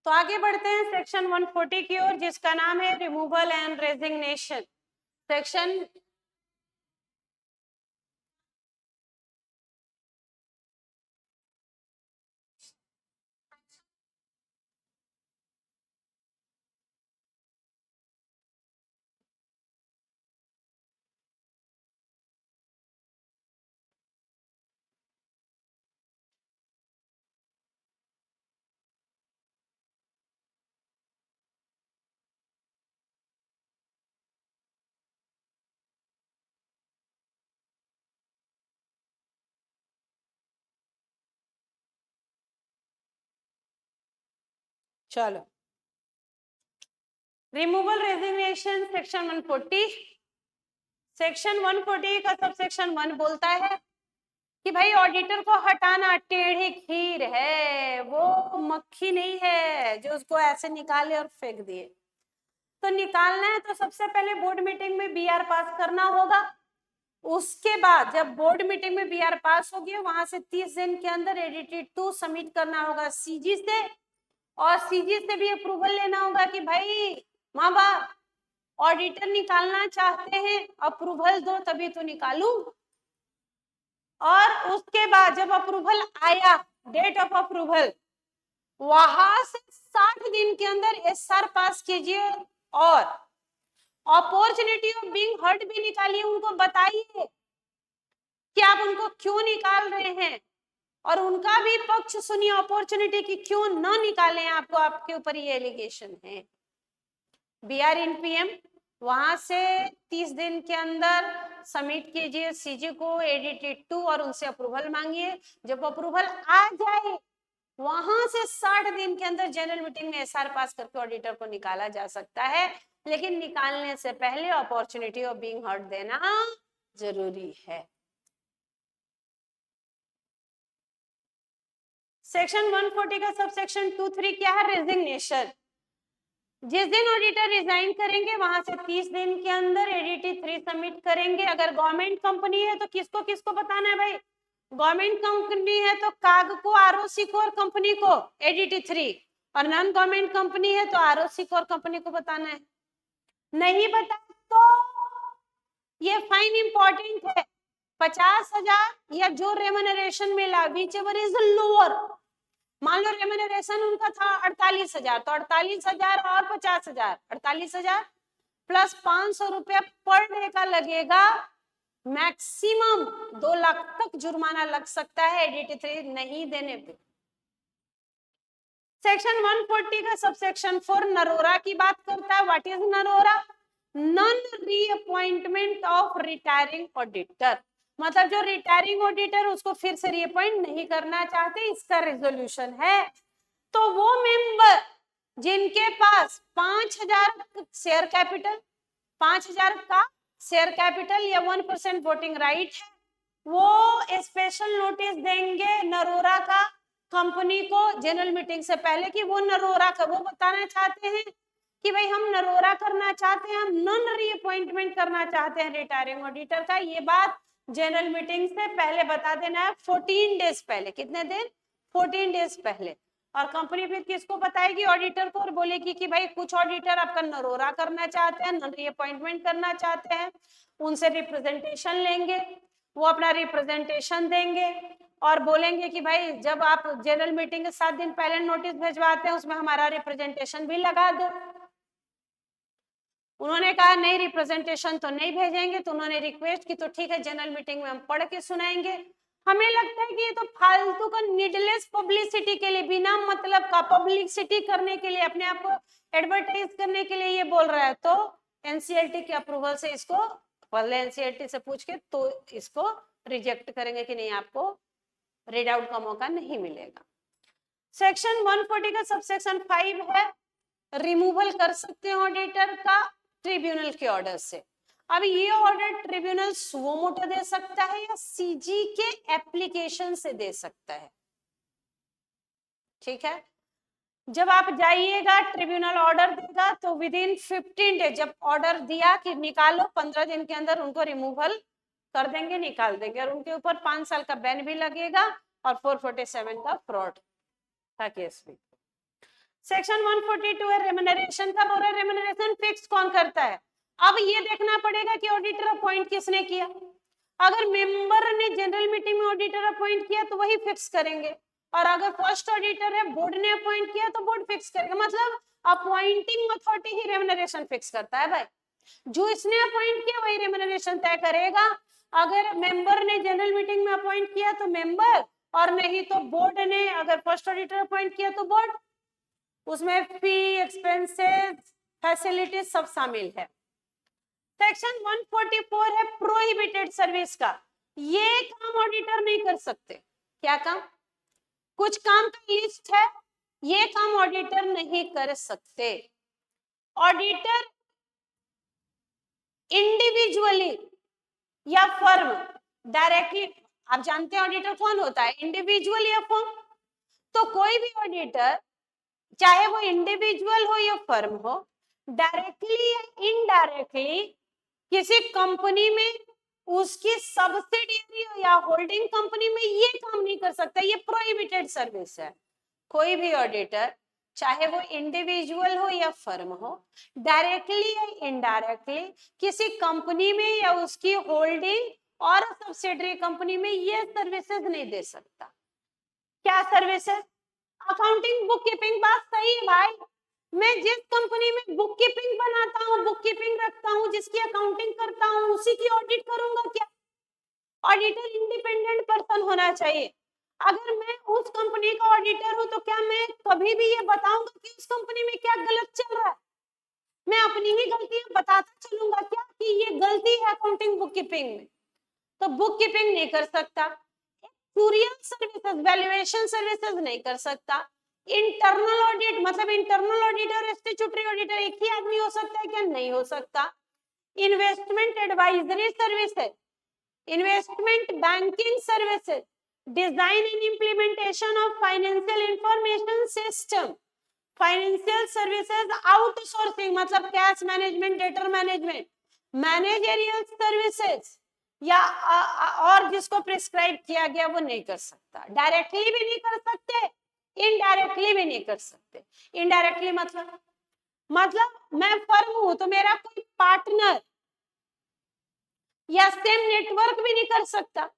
तो आगे बढ़ते हैं सेक्शन 140 की ओर, जिसका नाम है रिमूवल एंड रेजिग्नेशन। सेक्शन चलो, रिमूवल रेजिग्नेशन सेक्शन 140। सेक्शन 140 का सब सेक्शन 1 बोलता है कि भाई ऑडिटर को हटाना टेढ़ी खीर है, वो मक्खी नहीं है जो उसको ऐसे निकाले और फेंक दिए। तो निकालना है तो सबसे पहले बोर्ड मीटिंग में बीआर पास करना होगा। उसके बाद जब बोर्ड मीटिंग में बीआर पास होगी, वहां से 30 दिन के अंदर एडिटेड 2 सबमिट करना होगा सीजी से, और सीजी से भी अप्रूवल लेना होगा कि भाई माँ बाप ऑडिटर निकालना चाहते हैं, अप्रूवल दो तभी तो निकालूं। और उसके बाद जब अप्रूवल आया, डेट ऑफ अप्रूवल, वहां से 60 दिन के अंदर एसआर पास कीजिए और अपॉर्चुनिटी ऑफ बीइंग हर्ड भी निकालिए। उनको बताइए कि आप उनको क्यों निकाल रहे हैं, और उनका भी पक्ष सुनिए, अपॉर्चुनिटी की क्यों न निकालें आपको, आपके ऊपर ये एलिगेशन है। बीआर इन पीएम वहां से 30 दिन के अंदर सबमिट कीजिए सीजी को एडिटेड 2 और उनसे अप्रूवल मांगिए। जब अप्रूवल आ जाए, वहां से 60 दिन के अंदर जनरल मीटिंग में एसआर पास करके ऑडिटर को निकाला जा सकता है, लेकिन निकालने से पहले अपॉर्चुनिटी ऑफ बीइंग हर्ड देना जरूरी है। सेक्शन 140 का सब सेक्शन 2(3) क्या है? रेजिग्नेशन। जिस दिन ऑडिटर रिजाइन करेंगे, वहां से 30 दिन के अंदर एडीटी 3 सबमिट करेंगे। अगर गवर्नमेंट कंपनी है तो किसको किसको बताना है भाई? गवर्नमेंट कंपनी है तो काग को, आरओसी को और कंपनी को एडीटी 3, और नॉन गवर्नमेंट कंपनी है तो आरओसी को और कंपनी को बताना है। नहीं बता तो ये फाइन इंपॉर्टेंट है। 50,000 या जो रेम्यूनरेशन मिला, विच एवर इज लोअर, मान लो रेम्यूनरेशन उनका था 48,000, तो 48,000 और 50,000, 48,000 प्लस 500 रुपया पर डे का लगेगा। मैक्सिमम 2 लाख तक जुर्माना लग सकता है एडीटी 3 नहीं देने पे। सेक्शन 140 का सब सेक्शन 4 नरोरा की बात करता है। What is Narora? Non reappointment of retiring auditor, मतलब जो रिटायरिंग ऑडिटर उसको फिर से रीअपॉइंट नहीं करना चाहते, इसका रेजोल्यूशन है। तो वो मेंबर जिनके पास 5,000 शेयर कैपिटल, 5,000 का शेयर कैपिटल या 1% वोटिंग राइट है, वो स्पेशल नोटिस देंगे नरोरा का कंपनी को जनरल मीटिंग से पहले कि वो नरोरा का, वो बताना चाहते हैं कि भाई हम नरोरा करना चाहते हैं, हम नॉन रीअपॉइंटमेंट करना चाहते हैं रिटायरिंग ऑडिटर का। ये बात जनरल मीटिंग से पहले बता देना है, 14 डेज पहले। कितने दिन? 14 डेज पहले। और कंपनी फिर किसको बताएगी? ऑडिटर को, और बोलेगी कि भाई कुछ ऑडिटर आपका नरोरा करना चाहते हैं, नॉन रीअपॉइंटमेंट करना चाहते हैं, उनसे रिप्रेजेंटेशन लेंगे, वो अपना रिप्रेजेंटेशन देंगे और बोलेंगे कि भाई जब आप जनरल मीटिंग के 7 दिन पहले नोटिस भिजवाते हैं, उसमें हमारा रिप्रेजेंटेशन भी लगा दो। उन्होंने कहा नहीं, रिप्रेजेंटेशन तो नहीं भेजेंगे, तो उन्होंने रिक्वेस्ट की, तो ठीक है जनरल मीटिंग में हम पढ़ के सुनाएंगे। हमें लगता है कि ये तो फालतू का नीडलेस पब्लिसिटी के लिए, बिना मतलब का पब्लिसिटी करने के लिए, अपने आप को एडवर्टाइज करने के लिए ये बोल रहा है। तो एनसीएलटी के अप्रूवल से इसको, पहले एनसीएलटी से पूछ के तो इसको रिजेक्ट करेंगे कि नहीं, आपको रीड आउट का मौका नहीं मिलेगा। सेक्शन 140 का सबसेक्शन 5 है, रिमूवल कर सकते हैं ऑडिटर का ट्रिब्यूनल के ऑर्डर से। अब ये ऑर्डर ट्रिब्यूनल सुओ मोटो दे सकता है या सीजी के एप्लीकेशन से दे सकता है। ठीक है, जब आप जाइएगा ट्रिब्यूनल ऑर्डर देगा तो विद इन 15 डेज, जब ऑर्डर दिया कि निकालो, 15 दिन के अंदर उनको रिमूवल कर देंगे, निकाल देंगे, और उनके ऊपर 5 साल का बैन भी लगेगा और 447 का फ्रॉड का केस भी। सेक्शन 142 है रेम्युनरेशन का, बोल रहा है रेम्युनरेशन फिक्स कौन करता है। अब ये देखना पड़ेगा कि ऑडिटर अपॉइंट किसने किया। अगर मेंबर ने जनरल मीटिंग में ऑडिटर अपॉइंट किया तो वही फिक्स करेंगे, और अगर फर्स्ट ऑडिटर है बोर्ड ने अपॉइंट किया तो बोर्ड फिक्स करेगा। मतलब अपॉइंटिंग अथॉरिटी ही रेम्युनरेशन फिक्स करता है भाई, जो इसने अपॉइंट किया वही रेम्युनरेशन तय करेगा। अगर मेंबर ने जनरल मीटिंग में अपॉइंट किया तो मेंबर, और नहीं तो बोर्ड ने, अगर फर्स्ट ऑडिटर अपॉइंट किया तो बोर्ड। उसमें फी, एक्सपेंसेस, फैसिलिटीज सब शामिल है। सेक्शन 144 है प्रोहिबिटेड सर्विस का। ये काम ऑडिटर नहीं कर सकते। क्या काम? कुछ काम का लिस्ट है, ये काम ऑडिटर नहीं कर सकते। ऑडिटर इंडिविजुअली या फर्म डायरेक्टली, आप जानते हैं ऑडिटर कौन होता है, इंडिविजुअल या फर्म। तो कोई भी ऑडिटर, चाहे वो इंडिविजुअल हो या फर्म हो, डायरेक्टली या इनडायरेक्टली किसी कंपनी में उसकी सब्सिडियरी या होल्डिंग कंपनी में ये काम नहीं कर सकता, ये प्रोहिबिटेड सर्विस है। कोई भी ऑडिटर, चाहे वो इंडिविजुअल हो या फर्म हो, डायरेक्टली या इनडायरेक्टली किसी कंपनी में या उसकी होल्डिंग और सब्सिडियरी कंपनी में ये सर्विसेज नहीं दे सकता। क्या सर्विसेज? Accounting, book keeping. बात सही है भाई, मैं जिस कंपनी में बुक कीपिंग बनाता हूँ, बुक कीपिंग रखता हूँ, जिसकी अकाउंटिंग करता हूँ, उसी की ऑडिट करूंगा क्या? ऑडिटर इंडिपेंडेंट पर्सन होना चाहिए। अगर मैं उस कंपनी का ऑडिटर हूँ तो क्या मैं कभी भी ये बताऊंगा कि उस कंपनी में क्या गलत चल रहा है? मैं अपनी ही गलतियां बताता चलूंगा क्या कि ये गलती है अकाउंटिंग बुक कीपिंग में? तो बुक कीपिंग नहीं कर सकता, एक्चुरियल सर्विसेज, वैल्यूएशन सर्विसेज नहीं कर सकता। इंटरनल ऑडिट, मतलब इंटरनल ऑडिटर, स्टैट्यूटरी ऑडिटर एक ही आदमी हो सकता है क्या? नहीं हो सकता। Investment advisory services, investment banking services, design and implementation of financial information system, financial services outsourcing, मतलब cash management, debtor management, managerial services या और जिसको प्रिस्क्राइब किया गया वो नहीं कर सकता। डायरेक्टली भी नहीं कर सकते, इनडायरेक्टली भी नहीं कर सकते। इनडायरेक्टली मतलब मैं फर्म हूं तो मेरा कोई पार्टनर या सेम नेटवर्क भी नहीं कर सकता,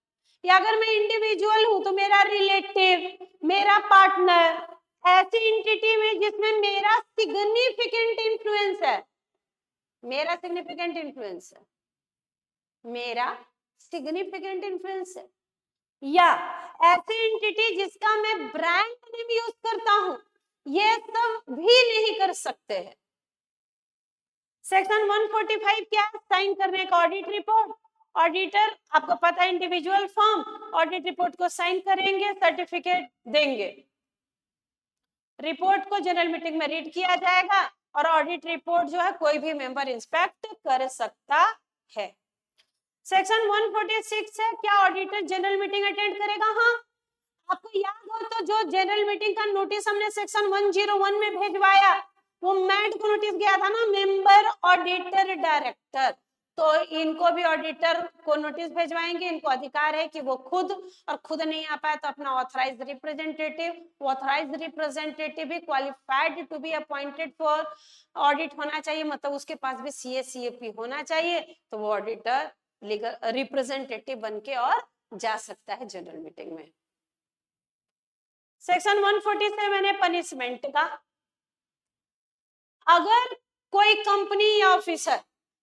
या अगर मैं इंडिविजुअल हूं तो मेरा रिलेटिव, मेरा पार्टनर, ऐसी एंटिटी में जिसमें मेरा सिग्निफिकेंट इन्फ्लुएंस है, मेरा सिग्निफिकेंट इन्फ्लुएंस है, मेरा सिग्निफिकेंट इन्फ्लुएंस है, या ऐसी एंटिटी जिसका मैं ब्रांड नेम यूज करता हूं, ये सब भी नहीं कर सकते हैं। सेक्शन 145 क्या है? साइन करने का ऑडिट रिपोर्ट। ऑडिटर, आपको पता है इंडिविजुअल फर्म, ऑडिट रिपोर्ट को साइन करेंगे, सर्टिफिकेट देंगे, रिपोर्ट को जनरल मीटिंग में रीड किया जाएगा, और ऑडिट रिपोर्ट जो है कोई भी मेंबर इंस्पेक्ट कर सकता है। सेक्शन 146 है, क्या ऑडिटर जनरल मीटिंग अटेंड करेगा? हाँ, आपको याद हो तो जो जनरल मीटिंग का नोटिस हमने सेक्शन 101 में भेजवाया, वो मैड को नोटिस गया था ना, मेंबर, ऑडिटर, डायरेक्टर। तो इनको भी ऑडिटर को नोटिस भेजवाएंगे। इनको अधिकार है कि वो खुद, और खुद नहीं आ पाए तो अपना ऑथराइज्ड रिप्रेजेंटेटिव, ऑथराइज्ड रिप्रेजेंटेटिव भी qualified to be appointed for audit होना चाहिए, मतलब उसके पास भी सीए सीएपी होना चाहिए, तो वो ऑडिटर लीगल रिप्रेजेंटेटिव बन के और जा सकता है जनरल मीटिंग में। सेक्शन 147 है पनिशमेंट का। अगर कोई कंपनी या ऑफिसर,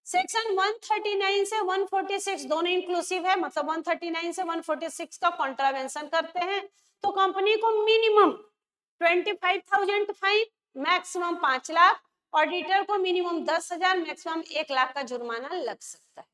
सेक्शन 139 से 146 दोनों इंक्लूसिव है, मतलब 139 से 146 का कॉन्ट्रावेंशन करते हैं तो कंपनी को minimum 25,000 fine, maximum 5 lakh, auditor को मिनिमम 10,000, मैक्सिमम 1 लाख का जुर्माना लग सकता है।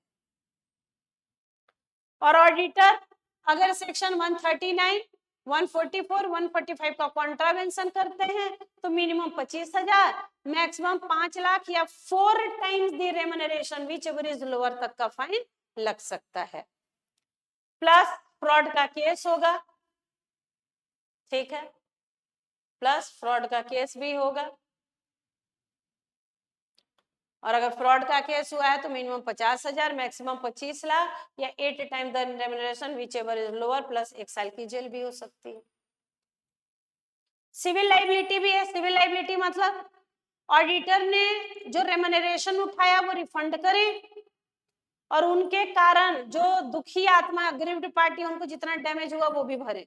और ऑडिटर अगर सेक्शन 139, 144, 145 का कॉन्ट्रावेंशन करते हैं तो मिनिमम 25,000, मैक्सिमम 5 लाख या 4 times the remuneration which ever is lower तक का फाइन लग सकता है। प्लस फ्रॉड का केस होगा, ठीक है, प्लस फ्रॉड का केस भी होगा। और अगर फ्रॉड का केस हुआ है तो मिनिमम 50,000, मैक्सिमम 25 लाख या 8 time the remuneration which ever is lower plus 1 साल की जेल भी हो सकती है। सिविल लाइबिलिटी भी है। सिविल लाइबिलिटी मतलब ऑडिटर ने जो रेम्युनरेशन उठाया वो रिफंड करे और उनके कारण जो दुखी आत्मा अग्रीव्ड पार्टी उनको जितना डैमेज हुआ वो भी भरे।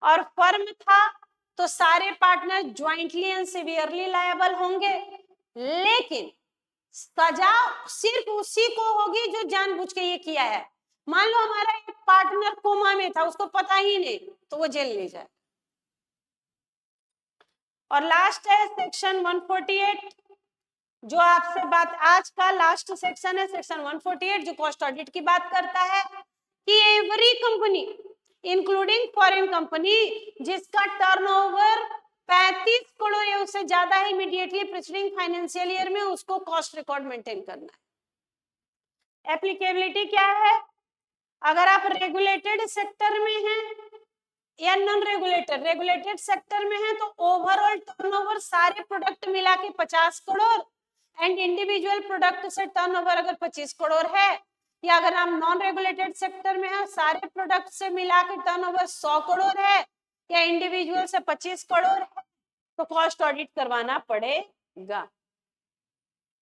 और फर्म था तो सारे partner jointly and severely liable होंगे, लेकिन सजा सिर्फ उसी को होगी जो जानबूझ के ये किया है। मान लो हमारा एक पार्टनर कोमा में था, उसको पता ही नहीं, तो वो जेल ले जाए। और लास्ट है सेक्शन 148, जो आपसे बात आज का लास्ट सेक्शन है, सेक्शन 148, जो कॉस्ट ऑडिट की बात करता है कि every company including foreign company जिसका टर्नओवर 35 करोड़ या उससे ज्यादा है, इमीडिएटली प्रीसीडिंग फाइनेंशियल ईयर में उसको कॉस्ट रिकॉर्ड मेंटेन करना है। एप्लीकेबिलिटी क्या है? अगर आप रेगुलेटेड सेक्टर में हैं या नॉन रेगुलेटेड, रेगुलेटेड सेक्टर में है तो ओवरऑल टर्नओवर सारे प्रोडक्ट मिला के 50 करोड़ एंड इंडिविजुअल प्रोडक्ट से टर्नओवर अगर 25 करोड़ है, या अगर हम नॉन रेगुलेटेड सेक्टर में है सारे प्रोडक्ट से मिला के टर्नओवर 100 करोड़ है या इंडिविजुअल से 25 करोड़ है, तो कॉस्ट ऑडिट करवाना पड़ेगा।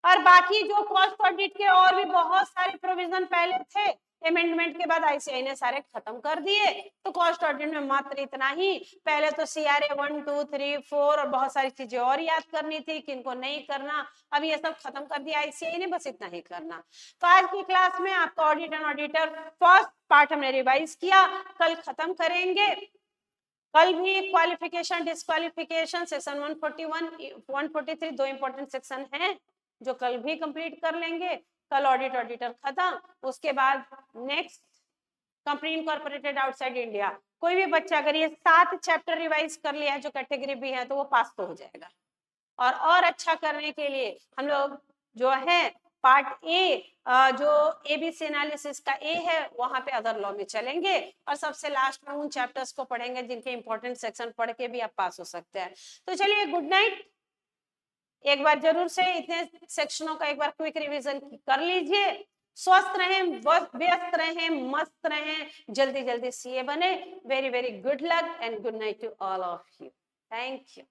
और बाकी जो कॉस्ट ऑडिट के और भी बहुत सारे प्रोविजन पहले थे, अमेंडमेंट के बाद आईसीआई ने सारे खत्म कर दिए, तो कॉस्ट ऑडिट में मात्र इतना ही। पहले तो सीआरए 1 2 3 4 और बहुत सारी चीजें और याद करनी थी, किनको नहीं करना, अब ये सब खत्म कर दिया आईसीआई ने, बस इतना ही करना। तो आज की क्लास में आपका audit and auditor first part हमने रिवाइज किया, कल खत्म करेंगे। कल भी क्वालिफिकेशन डिस्क्वालिफिकेशन सेक्शन 141 143 दो इंपॉर्टेंट सेक्शन हैं जो कल भी कंप्लीट कर लेंगे। कल ऑडिट ऑडिटर खत्म, उसके बाद next company incorporated outside India. कोई भी बच्चा अगर ये 7 चैप्टर रिवाइज कर लिया है जो कैटेगरी भी है तो वो पास तो हो जाएगा। और अच्छा करने के लिए हम लोग जो है पार्ट ए, जो एबीसी एनालिसिस का ए है, वहां पे अदर लॉ में चलेंगे और सबसे लास्ट में उन चैप्टर्स को पढ़ेंगे जिनके इंपॉर्टेंट सेक्शन पढ़ के भी आप पास हो सकते हैं। तो चलिए गुड नाइट। एक बार जरूर से इतने सेक्शनों का एक बार क्विक रिवीजन कर लीजिए। स्वस्थ रहें, व्यस्त रहें, मस्त रहें, जल्दी जल्दी सीए बने। Very very good luck and good night to all of you. Thank you.